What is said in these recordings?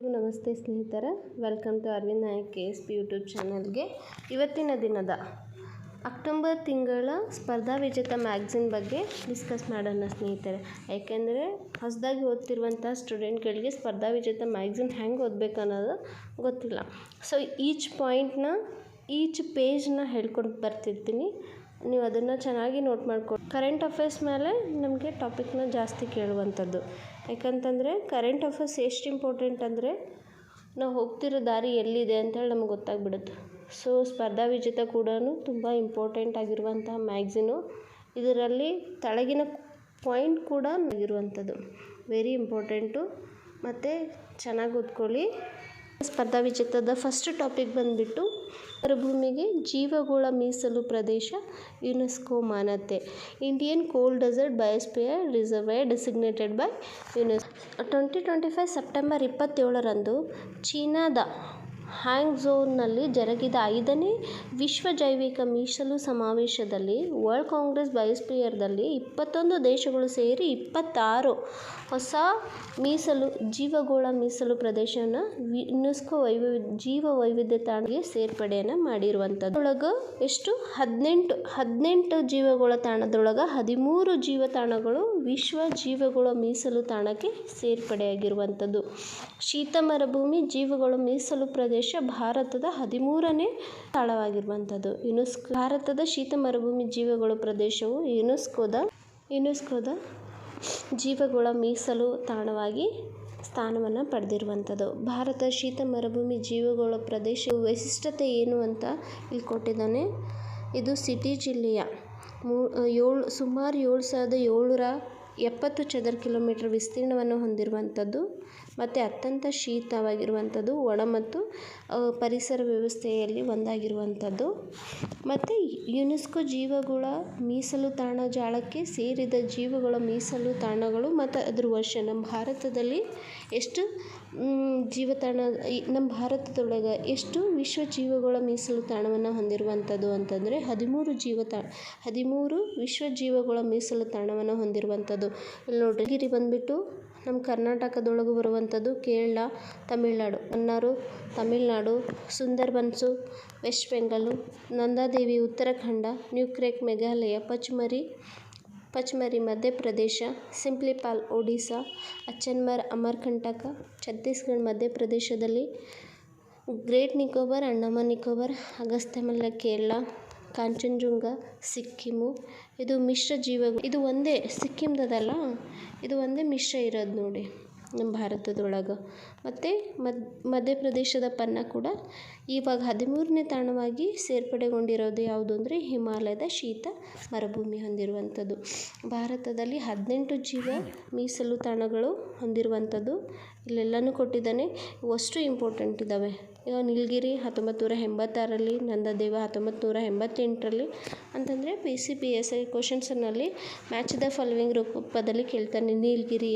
ಎಲ್ಲರಿಗೂ ನಮಸ್ತೆ ಸ್ನೇಹಿತರೆ, welcome to Aravind Nayak KSP YouTube ಚಾನಲ್ಗೆ. ಇವತ್ತಿನ ದಿನದ ಅಕ್ಟೋಬರ್ ತಿಂಗಳ ಸ್ಪರ್ಧಾ ವಿಜೇತ ಮ್ಯಾಗ್ಝಿನ್ ಬಗ್ಗೆ ಡಿಸ್ಕಸ್ ಮಾಡೋಣ ಸ್ನೇಹಿತರೆ. ಯಾಕೆಂದರೆ ಹೊಸದಾಗಿ ಓದ್ತಿರುವಂಥ ಸ್ಟೂಡೆಂಟ್ಗಳಿಗೆ ಸ್ಪರ್ಧಾ ವಿಜೇತ ಮ್ಯಾಗ್ಝಿನ್ ಹೆಂಗೆ ಓದಬೇಕು ಅನ್ನೋದು ಗೊತ್ತಿಲ್ಲ. ಸೊ ಈಚ್ ಪೇಜ್ನ ಹೇಳ್ಕೊಂಡು ಬರ್ತಿರ್ತೀನಿ, ನೀವು ಅದನ್ನು ಚೆನ್ನಾಗಿ ನೋಟ್ ಮಾಡ್ಕೊಂಡು. ಕರೆಂಟ್ ಅಫೇರ್ಸ್ ಮೇಲೆ ನಮಗೆ ಟಾಪಿಕ್ನ ಜಾಸ್ತಿ ಕೇಳುವಂಥದ್ದು. ಯಾಕಂತಂದರೆ ಕರೆಂಟ್ ಅಫೇರ್ಸ್ ಎಷ್ಟು ಇಂಪಾರ್ಟೆಂಟ್ ಅಂದರೆ ನಾವು ಹೋಗ್ತಿರೋ ದಾರಿ ಎಲ್ಲಿದೆ ಅಂತೇಳಿ ನಮ್ಗೆ ಗೊತ್ತಾಗ್ಬಿಡುತ್ತೆ. ಸೊ ಸ್ಪರ್ಧಾ ವಿಜೇತ ಕೂಡ ತುಂಬ ಇಂಪಾರ್ಟೆಂಟ್ ಆಗಿರುವಂತಹ ಮ್ಯಾಗ್ಝಿನು. ಇದರಲ್ಲಿ ತೆಳಗಿನ ಪಾಯಿಂಟ್ ಕೂಡ ಆಗಿರುವಂಥದ್ದು ವೆರಿ ಇಂಪಾರ್ಟೆಂಟು, ಮತ್ತು ಚೆನ್ನಾಗಿ ಓದ್ಕೊಳ್ಳಿ. ಸ್ಪರ್ಧಾ ವಿಜೇತದ ಫಸ್ಟ್ ಟಾಪಿಕ್ ಬಂದುಬಿಟ್ಟು ಮರುಭೂಮಿಗೆ ಜೀವಗೋಳ ಮೀಸಲು ಪ್ರದೇಶ ಯುನೆಸ್ಕೋ ಮಾನ್ಯತೆ. Indian cold desert biosphere reserve designated by UNESCO. 2025 September 27ರಂದು ಚೀನಾದ ಹ್ಯಾಂಗ್ಝೌನಲ್ಲಿ ಜರುಗಿದ 5ನೇ ವಿಶ್ವ ಜೈವಿಕ ಮೀಸಲು ಸಮಾವೇಶದಲ್ಲಿ ವರ್ಲ್ಡ್ ಕಾಂಗ್ರೆಸ್ ಬಯೋಸ್ಫಿಯರ್ದಲ್ಲಿ 21 ದೇಶಗಳು ಸೇರಿ 26 ಹೊಸ ಜೀವಗೋಳ ಮೀಸಲು ಪ್ರದೇಶವನ್ನು ಯುನೆಸ್ಕೋ ಜೀವ ವೈವಿಧ್ಯ ತಾಣಕ್ಕೆ ಸೇರ್ಪಡೆಯನ್ನು ಮಾಡಿರುವಂಥದ್ದು. ಒಳಗೆ ಎಷ್ಟು 18 ಜೀವಗೋಳ ತಾಣದೊಳಗೆ 13 ಜೀವ ತಾಣಗಳು ವಿಶ್ವ ಜೀವಗೋಳ ಮೀಸಲು ತಾಣಕ್ಕೆ ಸೇರ್ಪಡೆಯಾಗಿರುವಂಥದ್ದು. ಶೀತ ಮರುಭೂಮಿ ಜೀವಗೋಳ ಮೀಸಲು ಪ್ರದೇಶ ಭಾರತದ 13ನೇ ತಾಣವಾಗಿರುವಂಥದ್ದು. ಭಾರತದ ಶೀತ ಮರುಭೂಮಿ ಜೀವಗೋಳ ಪ್ರದೇಶವು ಯುನೆಸ್ಕೋದ ಜೀವಗೋಳ ಮೀಸಲು ತಾಣವಾಗಿ ಸ್ಥಾನವನ್ನು ಪಡೆದಿರುವಂಥದ್ದು. ಭಾರತ ಶೀತ ಮರುಭೂಮಿ ಜೀವಗೋಳ ಪ್ರದೇಶ ವೈಶಿಷ್ಟ್ಯತೆ ಏನು ಅಂತ ಇಲ್ಲಿ ಕೊಟ್ಟಿದ್ದಾನೆ. ಇದು ಸಿಟಿ ಜಿಲ್ಲೆಯ ಸುಮಾರು 7770 ಚದರ ಕಿಲೋಮೀಟರ್ ವಿಸ್ತೀರ್ಣವನ್ನು ಹೊಂದಿರುವಂಥದ್ದು, ಮತ್ತು ಅತ್ಯಂತ ಶೀತವಾಗಿರುವಂಥದ್ದು, ಒಣ ಮತ್ತು ಪರಿಸರ ವ್ಯವಸ್ಥೆಯಲ್ಲಿ ಒಂದಾಗಿರುವಂಥದ್ದು. ಮತ್ತು ಯುನೆಸ್ಕೋ ಜೀವಗೋಳ ಮೀಸಲು ತಾಣ ಜಾಲಕ್ಕೆ ಸೇರಿದ ಜೀವಗೋಳ ಮೀಸಲು ತಾಣಗಳು ಮತ್ತು ಅದರ ವರ್ಷ. ನಮ್ಮ ಭಾರತದಲ್ಲಿ ಎಷ್ಟು ನಮ್ಮ ಭಾರತದೊಳಗೆ ಎಷ್ಟು ವಿಶ್ವ ಜೀವಗೋಳ ಮೀಸಲು ತಾಣವನ್ನು ಹೊಂದಿರುವಂಥದ್ದು ಅಂತಂದರೆ 13 ವಿಶ್ವ ಜೀವಗೋಳ ಮೀಸಲು ತಾಣವನ್ನು ಹೊಂದಿರುವಂಥದ್ದು. ಇಲ್ಲಿ ನೋಡ್ರಿ, ಗಿರಿ ಬಂದುಬಿಟ್ಟು ನಮ್ಮ ಕರ್ನಾಟಕದೊಳಗೆ ಬರುವಂಥದ್ದು, ಕೇರಳ, ತಮಿಳ್ನಾಡು, ಮನ್ನಾರು ತಮಿಳ್ನಾಡು, ಸುಂದರ್ಬನ್ಸು ವೆಸ್ಟ್ ಬೆಂಗಾಲು, ನಂದಾದೇವಿ ಉತ್ತರಾಖಂಡ, ನ್ಯೂಕ್ರೇಕ್ ಮೇಘಾಲಯ, ಪಚ್ಮರಿ ಮಧ್ಯಪ್ರದೇಶ, ಸಿಂಪ್ಲಿಪಾಲ್ ಒಡಿಶಾ, ಅಚ್ಚನ್ಮರ್ ಅಮರ್ಕಂಟಕ ಛತ್ತೀಸ್ಗಢ ಮಧ್ಯಪ್ರದೇಶದಲ್ಲಿ, ಗ್ರೇಟ್ ನಿಕೋಬಾರ್ ಅಂಡಮಾನ್ ನಿಕೋಬಾರ್, ಅಗಸ್ತ್ಯಮಲ ಕೇರಳ, ಕಾಂಚನಜುಂಗ ಸಿಕ್ಕಿಮು. ಇದು ಮಿಶ್ರ ಜೀವಗೋಳ. ಇದು ಒಂದೇ ಸಿಕ್ಕಿಂದದಲ್ಲ, ಇದು ಒಂದೇ ಮಿಶ್ರ ಇರೋದು ನೋಡಿ ನಮ್ಮ ಭಾರತದೊಳಗೆ. ಮತ್ತು ಮಧ್ಯಪ್ರದೇಶದ ಪನ್ನ ಕೂಡ ಇವಾಗ 13ನೇ ತಾಣವಾಗಿ ಸೇರ್ಪಡೆಗೊಂಡಿರೋದು ಯಾವುದು ಅಂದರೆ ಹಿಮಾಲಯದ ಶೀತ ಮರುಭೂಮಿ ಹೊಂದಿರುವಂಥದ್ದು. ಭಾರತದಲ್ಲಿ 18 ಜೀವ ಮೀಸಲು ತಾಣಗಳು ಹೊಂದಿರುವಂಥದ್ದು. ಇಲ್ಲೆಲ್ಲನೂ ಕೊಟ್ಟಿದ್ದಾನೆ. ಅಷ್ಟು ಇಂಪಾರ್ಟೆಂಟ್ ಇದ್ದಾವೆ. ಈಗ ನೀಲಗಿರಿ 1986ರಲ್ಲಿ, ನಂದದೇವ 1988ರಲ್ಲಿ ಅಂತಂದರೆ PCPSI ಕ್ವಶನ್ಸ್ನಲ್ಲಿ ಮ್ಯಾಚ್ ದ ಫಾಲೋವಿಂಗ್ ರೂಪದಲ್ಲಿ ಕೇಳ್ತಾನೆ. ನೀಲಗಿರಿ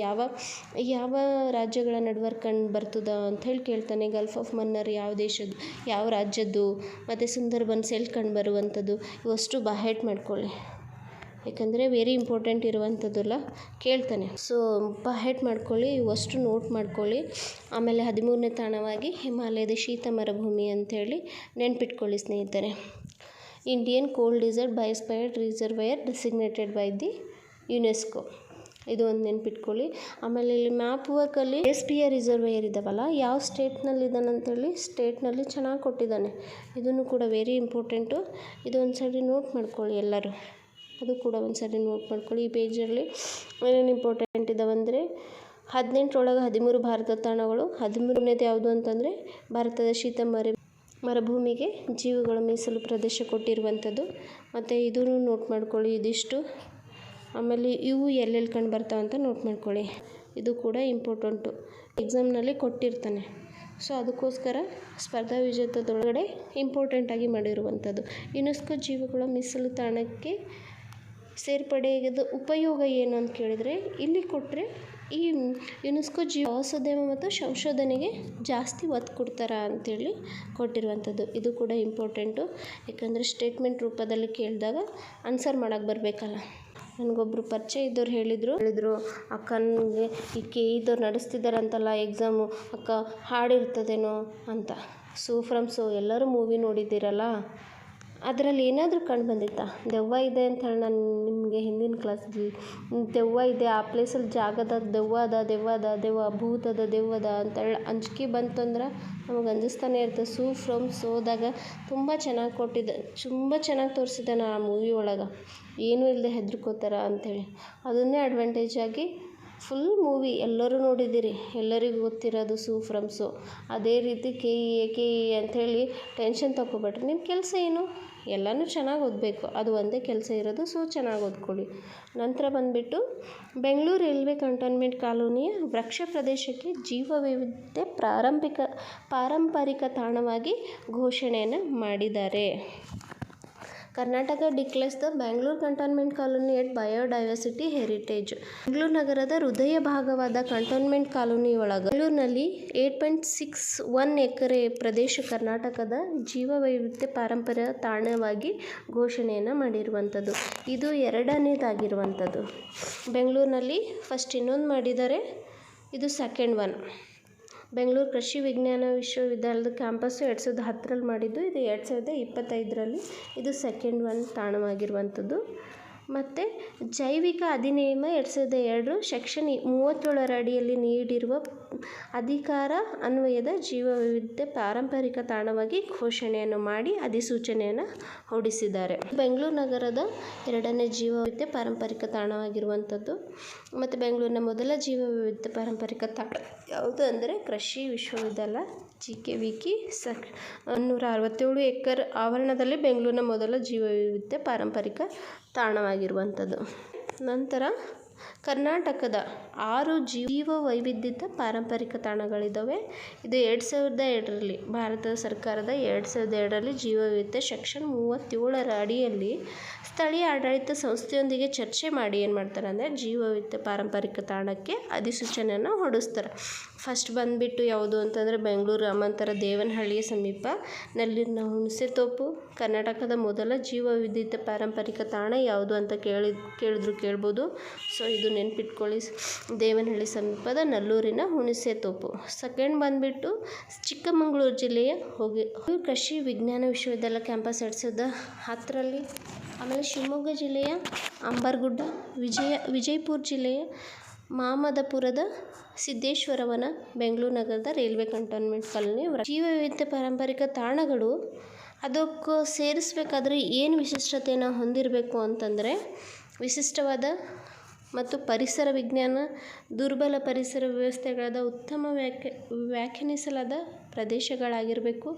ಯಾವ ರಾಜ್ಯಗಳ ನಡುವೆ ಕಂಡು ಬರ್ತದ ಅಂತ ಹೇಳಿ ಕೇಳ್ತಾನೆ. ಗಲ್ಫ್ ಆಫ್ ಮನ್ನಾರ್ ಯಾವ ರಾಜ್ಯದ್ದು, ಮತ್ತು ಸುಂದರ್ಬನ್ಸ್ ಎಲ್ಲಿ ಕಂಡು ಬರುವಂಥದ್ದು. ಇವಷ್ಟು ಬಾಹೆಟ್ ಮಾಡ್ಕೊಳ್ಳಿ, ಯಾಕಂದರೆ ವೆರಿ ಇಂಪಾರ್ಟೆಂಟ್ ಇರುವಂಥದ್ದಲ್ಲ ಕೇಳ್ತಾನೆ. ಸೊ ಬಾಹೆಟ್ ಮಾಡ್ಕೊಳ್ಳಿ, ಇವಷ್ಟು ನೋಟ್ ಮಾಡ್ಕೊಳ್ಳಿ. ಆಮೇಲೆ 13ನೇ ತಾಣವಾಗಿ ಹಿಮಾಲಯದ ಶೀತ ಮರುಭೂಮಿ ಅಂಥೇಳಿ ನೆನ್ಪಿಟ್ಕೊಳ್ಳಿ ಸ್ನೇಹಿತರೆ. Indian cold desert biosphere reserve designated by the UNESCO. ಇದು ಒಂದು ನೆನ್ಪಿಟ್ಕೊಳ್ಳಿ. ಆಮೇಲೆ ಇಲ್ಲಿ ಮ್ಯಾಪ್ ವರ್ಕಲ್ಲಿ ಬಯೋಸ್ಫಿಯರ್ ರಿಸರ್ವೇಯರ್ ಇದ್ದಾವಲ್ಲ, ಯಾವ ಸ್ಟೇಟ್ನಲ್ಲಿ ಇದ್ದಾನಂತೇಳಿ ಸ್ಟೇಟ್ನಲ್ಲಿ ಚೆನ್ನಾಗಿ ಕೊಟ್ಟಿದ್ದಾನೆ. ಇದನ್ನು ಕೂಡ ವೆರಿ ಇಂಪಾರ್ಟೆಂಟು. ಇದು ಒಂದು ಸರಿ ನೋಟ್ ಮಾಡ್ಕೊಳ್ಳಿ ಎಲ್ಲರೂ. ಅದು ಕೂಡ ಒಂದು ಸರಿ ನೋಟ್ ಮಾಡ್ಕೊಳ್ಳಿ. ಈ ಪೇಜಲ್ಲಿ ಏನೇನು ಇಂಪಾರ್ಟೆಂಟ್ ಇದ್ದಾವಂದರೆ 18ರೊಳಗೆ 13 ಭಾರತ ತಾಣಗಳು. 13ನೇದು ಯಾವುದು ಅಂತಂದರೆ ಭಾರತದ ಶೀತ ಮರುಭೂಮಿಗೆ ಜೀವಗೋಳ ಮೀಸಲು ಪ್ರದೇಶ ಕೊಟ್ಟಿರುವಂಥದ್ದು. ಮತ್ತು ಇದನ್ನು ನೋಟ್ ಮಾಡ್ಕೊಳ್ಳಿ ಇದಿಷ್ಟು. ಆಮೇಲೆ ಇವು ಎಲ್ಲೆಲ್ಲಿ ಕಂಡು ಬರ್ತಾವೆ ಅಂತ ನೋಟ್ ಮಾಡ್ಕೊಳ್ಳಿ. ಇದು ಕೂಡ ಇಂಪಾರ್ಟೆಂಟು, ಎಕ್ಸಾಮ್ನಲ್ಲಿ ಕೊಟ್ಟಿರ್ತಾನೆ. ಸೊ ಅದಕ್ಕೋಸ್ಕರ ಸ್ಪರ್ಧಾ ವಿಜೇತದೊಳಗಡೆ ಇಂಪಾರ್ಟೆಂಟಾಗಿ ಮಾಡಿರುವಂಥದ್ದು. ಯುನೆಸ್ಕೋ ಜೀವಗೋಳ ಮೀಸಲು ತಾಣಕ್ಕೆ ಸೇರ್ಪಡೆಯಾದ ಉಪಯೋಗ ಏನು ಅಂತ ಕೇಳಿದರೆ, ಇಲ್ಲಿ ಕೊಟ್ಟರೆ ಈ ಯುನೆಸ್ಕೋ ಪ್ರವಾಸೋದ್ಯಮ ಮತ್ತು ಸಂಶೋಧನೆಗೆ ಜಾಸ್ತಿ ಒತ್ತು ಕೊಡ್ತಾರ ಅಂಥೇಳಿ ಕೊಟ್ಟಿರುವಂಥದ್ದು. ಇದು ಕೂಡ ಇಂಪಾರ್ಟೆಂಟು, ಯಾಕಂದರೆ ಸ್ಟೇಟ್ಮೆಂಟ್ ರೂಪದಲ್ಲಿ ಕೇಳಿದಾಗ ಆನ್ಸರ್ ಮಾಡೋಕ್ಕೆ ಬರಬೇಕಲ್ಲ. ನನಗೊಬ್ಬರು ಪರಿಚಯ ಇದ್ದವ್ರು ಹೇಳಿದರು ಅಕ್ಕನಿಗೆ ಈ ಕೆ ಇದ್ದವ್ರು ನಡೆಸ್ತಿದ್ದಾರಂತಲ್ಲ ಎಕ್ಸಾಮು, ಅಕ್ಕ ಹಾಡಿರ್ತದೇನೋ ಅಂತ. ಸೋ ಫ್ರಮ್ ಸೋ ಎಲ್ಲರೂ ಮೂವಿ ನೋಡಿದ್ದೀರಲ್ಲ, ಅದರಲ್ಲಿ ಏನಾದರೂ ಕಂಡು ಬಂದಿತ್ತಾ? ದೆವ್ವ ಇದೆ ಅಂತ ಹೇಳಿ ನಾನು ನಿಮಗೆ ಹಿಂದಿನ ಕ್ಲಾಸಲ್ಲಿ ದೆವ್ವ ಇದೆ, ಆ ಪ್ಲೇಸಲ್ಲಿ ಜಾಗದಾಗ ದೆವ್ವ ಭೂತದ ದೆವ್ವದ ಅಂತೇಳಿ ಅಂಜಿಕೆ ಬಂತಂದ್ರೆ ನಮಗೆ ಅಂಜಿಸ್ತಾನೆ ಇರ್ತದೆ. ಸೋ ಫ್ರಮ್ ಸೋದಾಗ ತುಂಬ ಚೆನ್ನಾಗಿ ತುಂಬ ಚೆನ್ನಾಗಿ ತೋರಿಸಿದ್ದಾನೆ ಆ ಮೂವಿ ಒಳಗೆ. ಏನೂ ಇಲ್ಲದೆ ಹೆದರ್ಕೋತಾರ ಅಂಥೇಳಿ, ಅದನ್ನೇ ಅಡ್ವಾಂಟೇಜ್ ಆಗಿ ಫುಲ್ ಮೂವಿ ಎಲ್ಲರೂ ನೋಡಿದ್ದೀರಿ, ಎಲ್ಲರಿಗೂ ಗೊತ್ತಿರೋದು ಸೋ ಫ್ರಮ್ ಸೋ. ಅದೇ ರೀತಿ ಕೆ ಇ ಅಂಥೇಳಿ ಟೆನ್ಷನ್ ತೊಗೊಬೇಡ್ರಿ. ನಿಮ್ಮ ಕೆಲಸ ಏನು? ಎಲ್ಲನೂ ಚೆನ್ನಾಗಿ ಓದಬೇಕು, ಅದು ಒಂದೇ ಕೆಲಸ ಇರೋದು. ಸೊ ಚೆನ್ನಾಗಿ ಓದ್ಕೊಳ್ಳಿ. ನಂತರ ಬಂದುಬಿಟ್ಟು ಬೆಂಗಳೂರು ರೈಲ್ವೆ ಕಂಟೋನ್ಮೆಂಟ್ ಕಾಲೋನಿಯ ವೃಕ್ಷ ಪ್ರದೇಶಕ್ಕೆ ಜೀವ ವೈವಿಧ್ಯ ಪಾರಂಪರಿಕ ತಾಣವಾಗಿ ಘೋಷಣೆಯನ್ನು ಮಾಡಿದ್ದಾರೆ. Karnataka declares the Bengaluru cantonment colony at biodiversity heritage. Bengaluru ನಗರದ ಹೃದಯ ಭಾಗವಾದ ಕಂಟೋನ್ಮೆಂಟ್ ಕಾಲೋನಿಯೊಳಗೆ ಬೆಂಗಳೂರಿನಲ್ಲಿ 8.61 ಎಕರೆ ಪ್ರದೇಶ ಕರ್ನಾಟಕದ ಜೀವವೈವಿಧ್ಯ ಪಾರಂಪರಿಕ ತಾಣವಾಗಿ ಘೋಷಣೆಯನ್ನು ಮಾಡಿರುವಂಥದ್ದು. ಇದು 2ನೇದಾಗಿರುವಂಥದ್ದು. ಬೆಂಗಳೂರಿನಲ್ಲಿ ಫಸ್ಟ್ ಇನ್ನೊಂದು ಮಾಡಿದ್ದಾರೆ, ಇದು ಸೆಕೆಂಡ್ ಒನ್. ಬೆಂಗಳೂರು ಕೃಷಿ ವಿಜ್ಞಾನ ವಿಶ್ವವಿದ್ಯಾಲಯದ ಕ್ಯಾಂಪಸ್ಸು 2010ರಲ್ಲಿ ಮಾಡಿದ್ದು, ಇದು 2025ರಲ್ಲಿ ಇದು ಸೆಕೆಂಡ್ ಒನ್ ತಾಣವಾಗಿರುವಂಥದ್ದು. ಮತ್ತು ಜೈವಿಕ ಅಧಿನಿಯಮ 2002 ಸೆಕ್ಷನ್ 37ರ ಅಡಿಯಲ್ಲಿ ನೀಡಿರುವ ಅಧಿಕಾರ ಅನ್ವಯದ ಜೀವವೈವಿಧ್ಯ ಪಾರಂಪರಿಕ ತಾಣವಾಗಿ ಘೋಷಣೆಯನ್ನು ಮಾಡಿ ಅಧಿಸೂಚನೆಯನ್ನು ಹೊರಡಿಸಿದ್ದಾರೆ. ಬೆಂಗಳೂರು ನಗರದ 2ನೇ ಜೀವವೈವಿಧ್ಯ ಪಾರಂಪರಿಕ ತಾಣವಾಗಿರುವಂಥದ್ದು. ಮತ್ತು ಬೆಂಗಳೂರಿನ ಮೊದಲ ಜೀವವೈವಿಧ್ಯ ಪಾರಂಪರಿಕ ತಾಣ ಯಾವುದು ಅಂದರೆ ಕೃಷಿ ವಿಶ್ವವಿದ್ಯಾಲಯ JKVK 167 ಎಕರೆ ಆವರಣದಲ್ಲಿ ಬೆಂಗಳೂರಿನ ಮೊದಲ ಜೀವವೈವಿಧ್ಯ ಪಾರಂಪರಿಕ ತಾಣವಾಗಿರುವಂಥದ್ದು. ನಂತರ ಕರ್ನಾಟಕದ 6 ಜೀವವೈವಿಧ್ಯತೆ ಪಾರಂಪರಿಕ ತಾಣಗಳಿದ್ದಾವೆ. ಇದು 2002ರಲ್ಲಿ ಭಾರತ ಸರ್ಕಾರದ 2002ರಲ್ಲಿ ಜೀವವೈವಿಧ್ಯ ಸೆಕ್ಷನ್ 37ರ ಅಡಿಯಲ್ಲಿ ಸ್ಥಳೀಯ ಆಡಳಿತ ಸಂಸ್ಥೆಯೊಂದಿಗೆ ಚರ್ಚೆ ಮಾಡಿ ಏನು ಮಾಡ್ತಾರೆ ಅಂದರೆ ಜೀವವೈವಿಧ್ಯ ಪಾರಂಪರಿಕ ತಾಣಕ್ಕೆ ಅಧಿಸೂಚನೆಯನ್ನು ಹೊರಡಿಸ್ತಾರೆ. ಫಸ್ಟ್ ಬಂದುಬಿಟ್ಟು ಯಾವುದು ಅಂತಂದರೆ ಬೆಂಗಳೂರು ಗ್ರಾಮಾಂತರ ದೇವನಹಳ್ಳಿಯ ಸಮೀಪ ನಲ್ಲಿನ ಹುಣಸೆತೋಪು. ಕರ್ನಾಟಕದ ಮೊದಲ ಜೀವವೈವಿಧ್ಯತೆ ಪಾರಂಪರಿಕ ತಾಣ ಯಾವುದು ಅಂತ ಕೇಳ್ಬೋದು. ಸೊ ಇದು ನೆನ್ಪಿಟ್ಕೊಳ್ಳಿ, ದೇವನಹಳ್ಳಿ ಸಮೀಪದ ನಲ್ಲೂರಿನ ಹುಣಸೆತೋಪು. ಸೆಕೆಂಡ್ ಬಂದುಬಿಟ್ಟು ಚಿಕ್ಕಮಗಳೂರು ಜಿಲ್ಲೆಯ ಕೃಷಿ ವಿಜ್ಞಾನ ವಿಶ್ವವಿದ್ಯಾಲಯ ಕ್ಯಾಂಪಸ್ 2010ರಲ್ಲಿ. ಆಮೇಲೆ ಶಿವಮೊಗ್ಗ ಜಿಲ್ಲೆಯ ಅಂಬಾರಗುಡ್ಡ, ವಿಜಯಪುರ ಜಿಲ್ಲೆಯ ಮಾಮದಪುರದ ಸಿದ್ದೇಶ್ವರವನ, ಬೆಂಗಳೂರು ನಗರದ ರೈಲ್ವೆ ಕಂಟೋನ್ಮೆಂಟ್ ಕಾಲೋನಿ. ಜೀವವೈವಿಧ್ಯ ಪಾರಂಪರಿಕ ತಾಣಗಳು ಅದಕ್ಕೆ ಸೇರಿಸಬೇಕಾದ್ರೆ ಏನು ವಿಶಿಷ್ಟತೆಯನ್ನು ಹೊಂದಿರಬೇಕು ಅಂತಂದರೆ ವಿಶಿಷ್ಟವಾದ ಮತ್ತು ಪರಿಸರ ವಿಜ್ಞಾನ, ದುರ್ಬಲ ಪರಿಸರ ವ್ಯವಸ್ಥೆಗಳಾದ ಉತ್ತಮ ವ್ಯಾಖ್ಯಾನಿಸಲಾದ ಪ್ರದೇಶಗಳಾಗಿರಬೇಕು,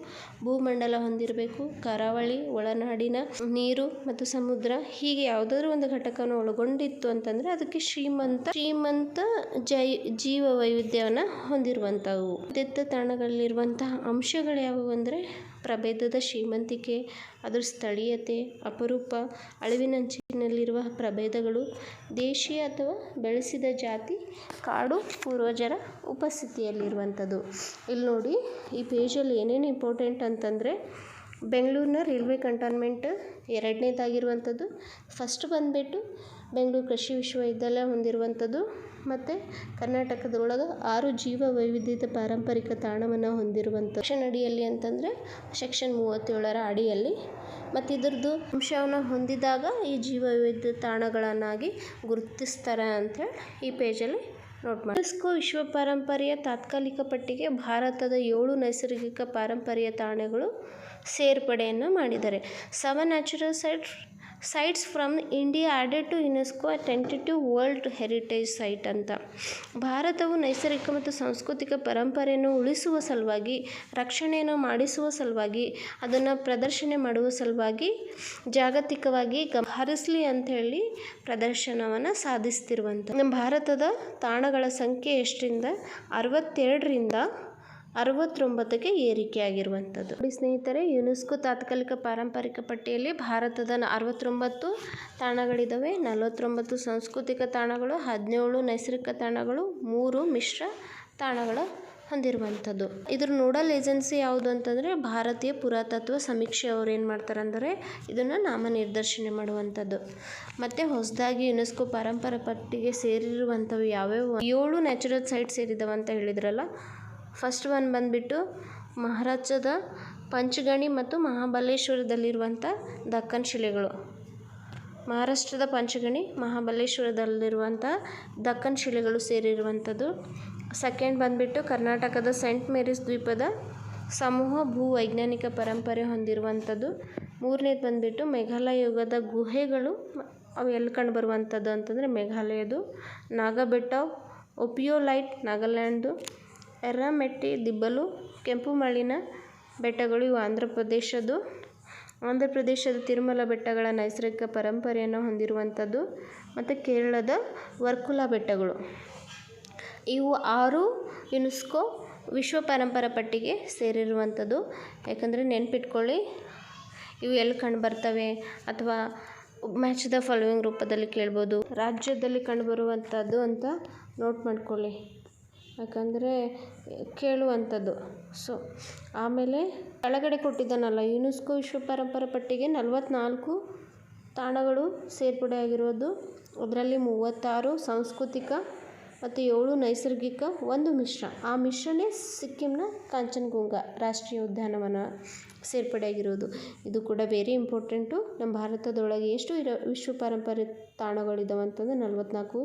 ಭೂಮಂಡಲ ಹೊಂದಿರಬೇಕು, ಕರಾವಳಿ, ಒಳನಾಡಿನ ನೀರು ಮತ್ತು ಸಮುದ್ರ, ಹೀಗೆ ಯಾವುದಾದ್ರೂ ಒಂದು ಘಟಕವನ್ನು ಒಳಗೊಂಡಿತ್ತು ಅಂತಂದರೆ ಅದಕ್ಕೆ ಶ್ರೀಮಂತ ಜೀವ ವೈವಿಧ್ಯವನ್ನು ಹೊಂದಿರುವಂಥವು. ವೈವಿಧ್ಯ ತಾಣಗಳಲ್ಲಿರುವಂತಹ ಅಂಶಗಳು ಯಾವುವು ಅಂದರೆ ಪ್ರಭೇದದ ಶ್ರೀಮಂತಿಕೆ, ಅದರ ಸ್ಥಳೀಯತೆ, ಅಪರೂಪ, ಅಳಿವಿನಂಚಿನಲ್ಲಿರುವ ಪ್ರಭೇದಗಳು, ದೇಶೀಯ ಅಥವಾ ಬೆಳೆಸಿದ ಜಾತಿ, ಕಾಡು ಪೂರ್ವಜರ ಉಪಸ್ಥಿತಿಯಲ್ಲಿರುವಂಥದ್ದು. ಇಲ್ಲಿ ನೋಡಿ ಈ ಪೇಜಲ್ಲಿ ಏನೇನು ಇಂಪಾರ್ಟೆಂಟ್ ಅಂತಂದರೆ ಬೆಂಗಳೂರಿನ ರೈಲ್ವೆ ಕಂಟೋನ್ಮೆಂಟ್ 2ನೇದಾಗಿರುವಂಥದ್ದು. ಫಸ್ಟ್ ಬಂದುಬಿಟ್ಟು ಬೆಂಗಳೂರು ಕೃಷಿ ವಿಶ್ವವಿದ್ಯಾಲಯ ಹೊಂದಿರುವಂಥದ್ದು. ಮತ್ತು ಕರ್ನಾಟಕದೊಳಗೆ 6 ಜೀವ ವೈವಿಧ್ಯತೆ ಪಾರಂಪರಿಕ ತಾಣವನ್ನು ಹೊಂದಿರುವಂಥ ಸೆಕ್ಷನ್ ಅಡಿಯಲ್ಲಿ ಅಂತಂದರೆ ಸೆಕ್ಷನ್ 37ರ ಅಡಿಯಲ್ಲಿ. ಮತ್ತು ಇದರದ್ದು ಅಂಶವನ್ನು ಹೊಂದಿದಾಗ ಈ ಜೀವ ವೈವಿಧ್ಯ ತಾಣಗಳನ್ನಾಗಿ ಗುರುತಿಸ್ತಾರೆ ಅಂಥೇಳಿ ಈ ಪೇಜಲ್ಲಿ ನೋಟ್ ಮಾಡಿ. ಯುನೆಸ್ಕೋ ವಿಶ್ವ ಪಾರಂಪರ್ಯ ತಾತ್ಕಾಲಿಕ ಪಟ್ಟಿಗೆ ಭಾರತದ 7 ನೈಸರ್ಗಿಕ ಪಾರಂಪರ್ಯ ತಾಣಗಳು ಸೇರ್ಪಡೆಯನ್ನು ಮಾಡಿದ್ದಾರೆ. 7 natural sites from India added to UNESCO tentative world heritage site ಅಂತ. ಭಾರತವು ನೈಸರ್ಗಿಕ ಮತ್ತು ಸಾಂಸ್ಕೃತಿಕ ಪರಂಪರೆಯನ್ನು ಉಳಿಸುವ ಸಲುವಾಗಿ, ರಕ್ಷಣೆಯನ್ನು ಮಾಡಿಸುವ ಸಲುವಾಗಿ, ಅದನ್ನು ಪ್ರದರ್ಶನ ಮಾಡುವ ಸಲುವಾಗಿ ಜಾಗತಿಕವಾಗಿ ಹರಿಸಲಿ ಅಂಥೇಳಿ ಪ್ರದರ್ಶನವನ್ನು ಸಾಧಿಸ್ತಿರುವಂಥ ನಮ್ಮ ಭಾರತದ ತಾಣಗಳ ಸಂಖ್ಯೆ ಎಷ್ಟರಿಂದ 62ರಿಂದ 69ಕ್ಕೆ ಏರಿಕೆಯಾಗಿರುವಂಥದ್ದು. ನೋಡಿ ಸ್ನೇಹಿತರೆ, ಯುನೆಸ್ಕೋ ತಾತ್ಕಾಲಿಕ ಪಾರಂಪರಿಕ ಪಟ್ಟಿಯಲ್ಲಿ ಭಾರತದ 69 ತಾಣಗಳಿದ್ದಾವೆ. 49 ಸಾಂಸ್ಕೃತಿಕ ತಾಣಗಳು, 17 ನೈಸರ್ಗಿಕ ತಾಣಗಳು, 3 ಮಿಶ್ರ ತಾಣಗಳು ಹೊಂದಿರುವಂಥದ್ದು. ಇದ್ರ ನೋಡಲ್ ಏಜೆನ್ಸಿ ಯಾವುದು ಅಂತಂದರೆ ಭಾರತೀಯ ಪುರಾತತ್ವ ಸಮೀಕ್ಷೆ. ಅವ್ರು ಏನು ಮಾಡ್ತಾರೆ ಅಂದರೆ ಇದನ್ನು ನಾಮನಿರ್ದೇಶನ ಮಾಡುವಂಥದ್ದು. ಮತ್ತು ಹೊಸದಾಗಿ ಯುನೆಸ್ಕೋ ಪಾರಂಪರ ಪಟ್ಟಿಗೆ ಸೇರಿರುವಂಥವು ಯಾವ್ಯಾವ 7 ನ್ಯಾಚುರಲ್ ಸೈಟ್ ಸೇರಿದವ ಅಂತ ಹೇಳಿದ್ರಲ್ಲ. ಫಸ್ಟ್ ಒನ್ ಬಂದುಬಿಟ್ಟು ಮಹಾರಾಷ್ಟ್ರದ ಪಂಚಗಣಿ ಮತ್ತು ಮಹಾಬಲೇಶ್ವರದಲ್ಲಿರುವಂಥ ದಕ್ಕನ್ ಶಿಲೆಗಳು. ಮಹಾರಾಷ್ಟ್ರದ ಪಂಚಗಣಿ ಮಹಾಬಲೇಶ್ವರದಲ್ಲಿರುವಂಥ ದಕ್ಕನ್ ಶಿಲೆಗಳು ಸೇರಿರುವಂಥದ್ದು. ಸೆಕೆಂಡ್ ಬಂದುಬಿಟ್ಟು ಕರ್ನಾಟಕದ ಸೆಂಟ್ ಮೇರಿಸ್ ದ್ವೀಪದ ಸಮೂಹ ಭೂ ವೈಜ್ಞಾನಿಕ ಪರಂಪರೆ ಹೊಂದಿರುವಂಥದ್ದು. ಮೂರನೇದು ಬಂದುಬಿಟ್ಟು ಮೇಘಾಲಯ ಯುಗದ ಗುಹೆಗಳು. ಅವು ಎಲ್ಲಿ ಕಂಡುಬರುವಂಥದ್ದು ಅಂತಂದರೆ ಮೇಘಾಲಯದು. ನಾಗಬೆಟ್ಟ ಒಪಿಯೋಲೈಟ್ ನಾಗಾಲ್ಯಾಂಡ್ದು. ಎರ್ರಮೆಟ್ಟಿ ದಿಬ್ಬಲು ಕೆಂಪು ಮಣ್ಣಿನ ಬೆಟ್ಟಗಳು ಇವು ಆಂಧ್ರ ಪ್ರದೇಶದ ತಿರುಮಲ ಬೆಟ್ಟಗಳ ನೈಸರ್ಗಿಕ ಪರಂಪರೆಯನ್ನು ಹೊಂದಿರುವಂಥದ್ದು. ಮತ್ತು ಕೇರಳದ ವರ್ಕುಲಾ ಬೆಟ್ಟಗಳು. ಇವು 6 ಯುನೆಸ್ಕೋ ವಿಶ್ವ ಪರಂಪರಾ ಪಟ್ಟಿಗೆ ಸೇರಿರುವಂಥದ್ದು. ಯಾಕಂದರೆ ನೆನ್ಪಿಟ್ಕೊಳ್ಳಿ, ಇವು ಎಲ್ಲಿ ಕಂಡುಬರ್ತವೆ ಅಥವಾ ಮ್ಯಾಚ್ ದ ಫಾಲೋವಿಂಗ್ ರೂಪದಲ್ಲಿ ಕೇಳ್ಬೋದು. ರಾಜ್ಯದಲ್ಲಿ ಕಂಡುಬರುವಂಥದ್ದು ಅಂತ ನೋಟ್ ಮಾಡ್ಕೊಳ್ಳಿ, ಯಾಕಂದರೆ ಕೇಳುವಂಥದ್ದು. ಸೊ ಆಮೇಲೆ ಕೆಳಗಡೆ ಕೊಟ್ಟಿದ್ದಾನಲ್ಲ, ಯುನೆಸ್ಕೋ ವಿಶ್ವ ಪರಂಪರಾ ಪಟ್ಟಿಗೆ 44 ತಾಣಗಳು ಸೇರ್ಪಡೆಯಾಗಿರೋದು. ಅದರಲ್ಲಿ 36 ಸಾಂಸ್ಕೃತಿಕ ಮತ್ತು 7 ನೈಸರ್ಗಿಕ, 1 ಮಿಶ್ರ. ಆ ಮಿಶ್ರನೇ ಸಿಕ್ಕಿಂನ ಕಾಂಚನಗುಂಗ ರಾಷ್ಟ್ರೀಯ ಉದ್ಯಾನವನ ಸೇರ್ಪಡೆಯಾಗಿರೋದು. ಇದು ಕೂಡ ವೆರಿ ಇಂಪಾರ್ಟೆಂಟು. ನಮ್ಮ ಭಾರತದೊಳಗೆ ಎಷ್ಟು ವಿಶ್ವ ಪರಂಪರೆ ತಾಣಗಳಿದ್ದಾವೆ ಅಂತಂದರೆ 44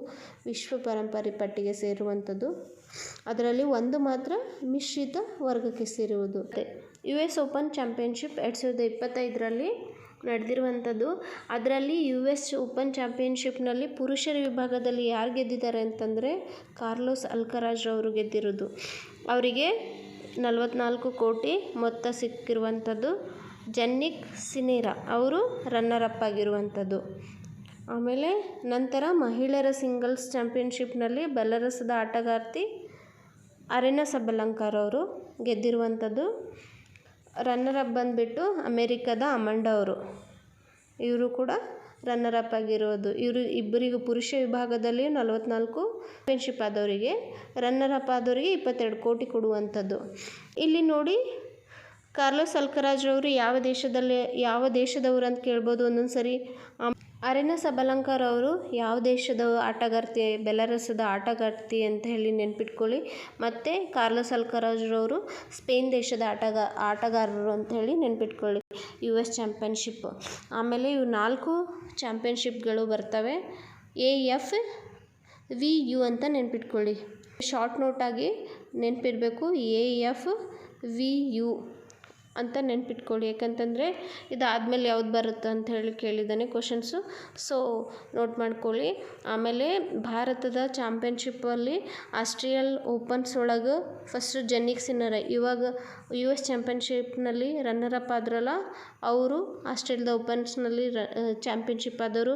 ವಿಶ್ವ ಪರಂಪರೆ ಪಟ್ಟಿಗೆ ಸೇರುವಂಥದ್ದು. ಅದರಲ್ಲಿ 1 ಮಾತ್ರ ಮಿಶ್ರಿತ ವರ್ಗಕ್ಕೆ ಸೇರುವುದು. US ಓಪನ್ ಚಾಂಪಿಯನ್ಶಿಪ್ 2025ರಲ್ಲಿ ನಡೆದಿರುವಂಥದ್ದು. ಅದರಲ್ಲಿ US ಓಪನ್ ಚಾಂಪಿಯನ್ಶಿಪ್ನಲ್ಲಿ ಪುರುಷರ ವಿಭಾಗದಲ್ಲಿ ಯಾರು ಗೆದ್ದಿದ್ದಾರೆ ಅಂತಂದರೆ ಕಾರ್ಲೋಸ್ ಅಲ್ಕರಾಜ್ ಅವರು ಗೆದ್ದಿರೋದು. ಅವರಿಗೆ 44 ಕೋಟಿ ಮೊತ್ತ ಸಿಕ್ಕಿರುವಂಥದ್ದು. ಜನ್ನಿಕ್ ಸಿನೇರಾ ಅವರು ರನ್ನರ್ ಅಪ್ ಆಗಿರುವಂಥದ್ದು. ಆಮೇಲೆ ನಂತರ ಮಹಿಳೆಯರ ಸಿಂಗಲ್ಸ್ ಚಾಂಪಿಯನ್ಶಿಪ್ನಲ್ಲಿ ಬೆಲಾರಸ್ದ ಆಟಗಾರ್ತಿ ಅರೆನಾ ಸಬಲೆಂಕಾ ಅವರು ಗೆದ್ದಿರುವಂಥದ್ದು. ರನ್ನರ್ ಅಪ್ ಬಂದುಬಿಟ್ಟು ಅಮೇರಿಕದ ಅಮಂಡಾ ಅವರು. ಇವರು ಕೂಡ ರನ್ನರ್ ಅಪ್ ಆಗಿರೋದು. ಇಬ್ಬರಿಗೂ ಪುರುಷ ವಿಭಾಗದಲ್ಲಿ 44 ಚಾಂಪಿಯನ್ಶಿಪ್ ಆದವರಿಗೆ, ರನ್ನರ್ ಅಪ್ ಆದವರಿಗೆ 22 ಕೋಟಿ ಕೊಡುವಂಥದ್ದು. ಇಲ್ಲಿ ನೋಡಿ, ಕಾರ್ಲೋಸ್ ಅಲ್ಕರಾಜ್ ಅವರು ಯಾವ ದೇಶದವರು ಅಂತ ಕೇಳ್ಬೋದು ಒಂದೊಂದು ಸರಿ. ಅರೆನಾ ಸಬಲೆಂಕಾ ಅವರು ಯಾವ ದೇಶದ ಆಟಗಾರ್ತಿ, ಬೆಲಾರಸ್ದ ಆಟಗಾರ್ತಿ ಅಂತ ಹೇಳಿ ನೆನ್ಪಿಟ್ಕೊಳ್ಳಿ. ಮತ್ತು ಕಾರ್ಲೋಸ್ ಅಲ್ಕರಾಜ್ ಅವರು ಸ್ಪೇನ್ ದೇಶದ ಆಟಗಾರರು ಅಂತ ಹೇಳಿ ನೆನ್ಪಿಟ್ಕೊಳ್ಳಿ. US championship. ಆಮೇಲೆ ಇವು 4 ಚಾಂಪಿಯನ್ಶಿಪ್ಗಳು ಬರ್ತವೆ. AFVU ಅಂತ ನೆನ್ಪಿಟ್ಕೊಳ್ಳಿ. ಶಾರ್ಟ್ ನೋಟಾಗಿ ನೆನಪಿರಬೇಕು, AFVU ಅಂತ ನೆನ್ಪಿಟ್ಕೊಳ್ಳಿ. ಯಾಕಂತಂದರೆ ಇದಾದಮೇಲೆ ಯಾವ್ದು ಬರುತ್ತೆ ಅಂತ ಹೇಳಿ ಕೇಳಿದ್ದಾನೆ ಕ್ವಶನ್ಸು. ಸೊ ನೋಟ್ ಮಾಡ್ಕೊಳ್ಳಿ. ಆಮೇಲೆ ಭಾರತದ ಚಾಂಪಿಯನ್ಶಿಪ್ಪಲ್ಲಿ ಆಸ್ಟ್ರೇಲಿಯನ್ ಓಪನ್ಸ್ ಒಳಗೆ ಫಸ್ಟು ಜನ್ನಿಕ್ ಸಿನ್ನರ್, ಇವಾಗ US ಚಾಂಪಿಯನ್ಶಿಪ್ನಲ್ಲಿ ರನ್ನರ್ ಅಪ್ ಆದ್ರಲ್ಲ ಅವರು ಆಸ್ಟ್ರೇಲಿಯಾದ ಓಪನ್ಸ್ನಲ್ಲಿ ಚಾಂಪಿಯನ್ಶಿಪ್ ಆದವರು.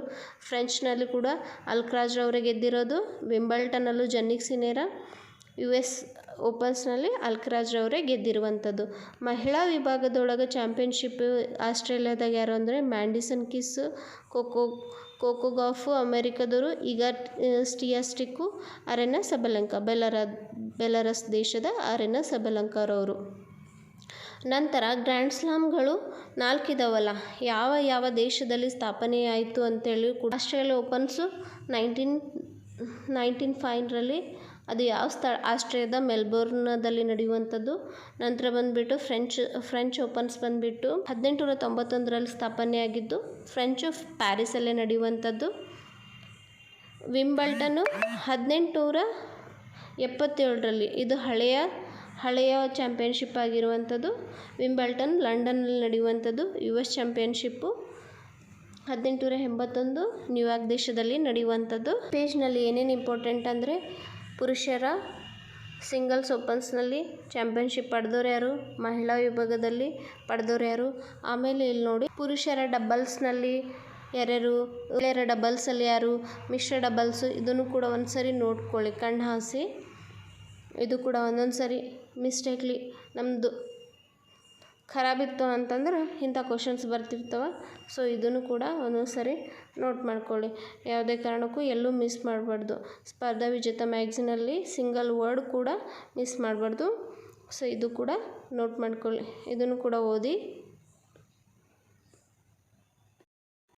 ಫ್ರೆಂಚ್ನಲ್ಲಿ ಕೂಡ ಅಲ್ಕರಾಜ್ ಅವರೇ ಗೆದ್ದಿರೋದು. ವಿಂಬಲ್ಟನ್ನಲ್ಲೂ ಜನ್ನಿಕ್ ಸಿನೇರಾ, US ಓಪನ್ಸ್ನಲ್ಲಿ ಅಲ್ಕರಾಜ್ ಅವರೇ ಗೆದ್ದಿರುವಂಥದ್ದು. ಮಹಿಳಾ ವಿಭಾಗದೊಳಗೆ ಚಾಂಪಿಯನ್ಶಿಪ್ ಆಸ್ಟ್ರೇಲಿಯಾದಾಗ ಯಾರು ಅಂದರೆ ಮ್ಯಾಂಡಿಸನ್ ಕೀಸ್, ಕೋಕೋ ಗಾಫ್ ಅಮೇರಿಕದವರು, ಈಗ ಸ್ಟಿಯಾಸ್ಟಿಕ್ಕು, ಅರೆನಾ ಸಬಲೆಂಕಾ ಬೆಲಾರಸ್ ದೇಶದ ಅರೆನಾ ಸಬಲೆಂಕಾ ಅವರು. ನಂತರ ಗ್ರ್ಯಾಂಡ್ ಸ್ಲಾಮ್ಗಳು 4 ಇದಾವಲ್ಲ, ಯಾವ ದೇಶದಲ್ಲಿ ಸ್ಥಾಪನೆಯಾಯಿತು ಅಂತೇಳಿ ಕೂಡ. ಆಸ್ಟ್ರೇಲಿಯಾ ಓಪನ್ಸು 1905ರಲ್ಲಿ, ಅದು ಯಾವ ಆಸ್ಟ್ರೇಲಿಯಾದ ಮೆಲ್ಬೋರ್ನ್ದಲ್ಲಿ ನಡೆಯುವಂಥದ್ದು. ನಂತರ ಬಂದುಬಿಟ್ಟು ಫ್ರೆಂಚ್ ಓಪನ್ಸ್ ಬಂದುಬಿಟ್ಟು 1891ರಲ್ಲಿ ಸ್ಥಾಪನೆಯಾಗಿದ್ದು ಫ್ರೆಂಚ್ ಪ್ಯಾರಿಸಲ್ಲೇ ನಡೆಯುವಂಥದ್ದು. ವಿಂಬಲ್ಟನ್ನು 1877ರಲ್ಲಿ, ಇದು ಹಳೆಯ ಚಾಂಪಿಯನ್ಶಿಪ್ ಆಗಿರುವಂಥದ್ದು. ವಿಂಬಲ್ಟನ್ ಲಂಡನ್ನಲ್ಲಿ ನಡೆಯುವಂಥದ್ದು. US ಚಾಂಪಿಯನ್ಶಿಪ್ಪು 1881 ನ್ಯೂಯಾರ್ಕ್ ದೇಶದಲ್ಲಿ ನಡೆಯುವಂಥದ್ದು. ಪೇಜ್ನಲ್ಲಿ ಏನೇನು ಇಂಪಾರ್ಟೆಂಟ್ ಅಂದರೆ ಪುರುಷರ ಸಿಂಗಲ್ಸ್ ಓಪನ್ಸ್ನಲ್ಲಿ ಚಾಂಪಿಯನ್ಶಿಪ್ ಪಡೆದವ್ರು ಯಾರು, ಮಹಿಳಾ ವಿಭಾಗದಲ್ಲಿ ಪಡೆದವ್ರು ಯಾರು. ಆಮೇಲೆ ಇಲ್ಲಿ ನೋಡಿ, ಪುರುಷರ ಡಬಲ್ಸ್ನಲ್ಲಿ ಯಾರ್ಯಾರು, ಮಹಿಳೆಯರ ಡಬಲ್ಸಲ್ಲಿ ಯಾರು, ಮಿಶ್ರ ಡಬಲ್ಸು, ಇದನ್ನು ಕೂಡ ಒಂದು ಸರಿ ನೋಡ್ಕೊಳ್ಳಿ ಕಣ್ಣು ಹಾಸಿ. ಇದು ಕೂಡ ಒಂದೊಂದು ಸರಿ ಮಿಸ್ಟೇಕ್ಲಿ ನಮ್ಮದು ಖರಾಬಿತ್ತು ಅಂತಂದ್ರೆ ಇಂಥ ಕ್ವಶನ್ಸ್ ಬರ್ತಿರ್ತವೆ. ಸೊ ಇದನ್ನು ಕೂಡ ಒಂದೊಂದು ಸರಿ ನೋಟ್ ಮಾಡ್ಕೊಳ್ಳಿ. ಯಾವುದೇ ಕಾರಣಕ್ಕೂ ಎಲ್ಲೂ ಮಿಸ್ ಮಾಡಬಾರ್ದು. ಸ್ಪರ್ಧಾ ವಿಜೇತ ಮ್ಯಾಗ್ಝಿನಲ್ಲಿ ಸಿಂಗಲ್ ವರ್ಡ್ ಕೂಡ ಮಿಸ್ ಮಾಡಬಾರ್ದು. ಸೊ ಇದು ಕೂಡ ನೋಟ್ ಮಾಡ್ಕೊಳ್ಳಿ. ಇದನ್ನು ಕೂಡ ಓದಿ.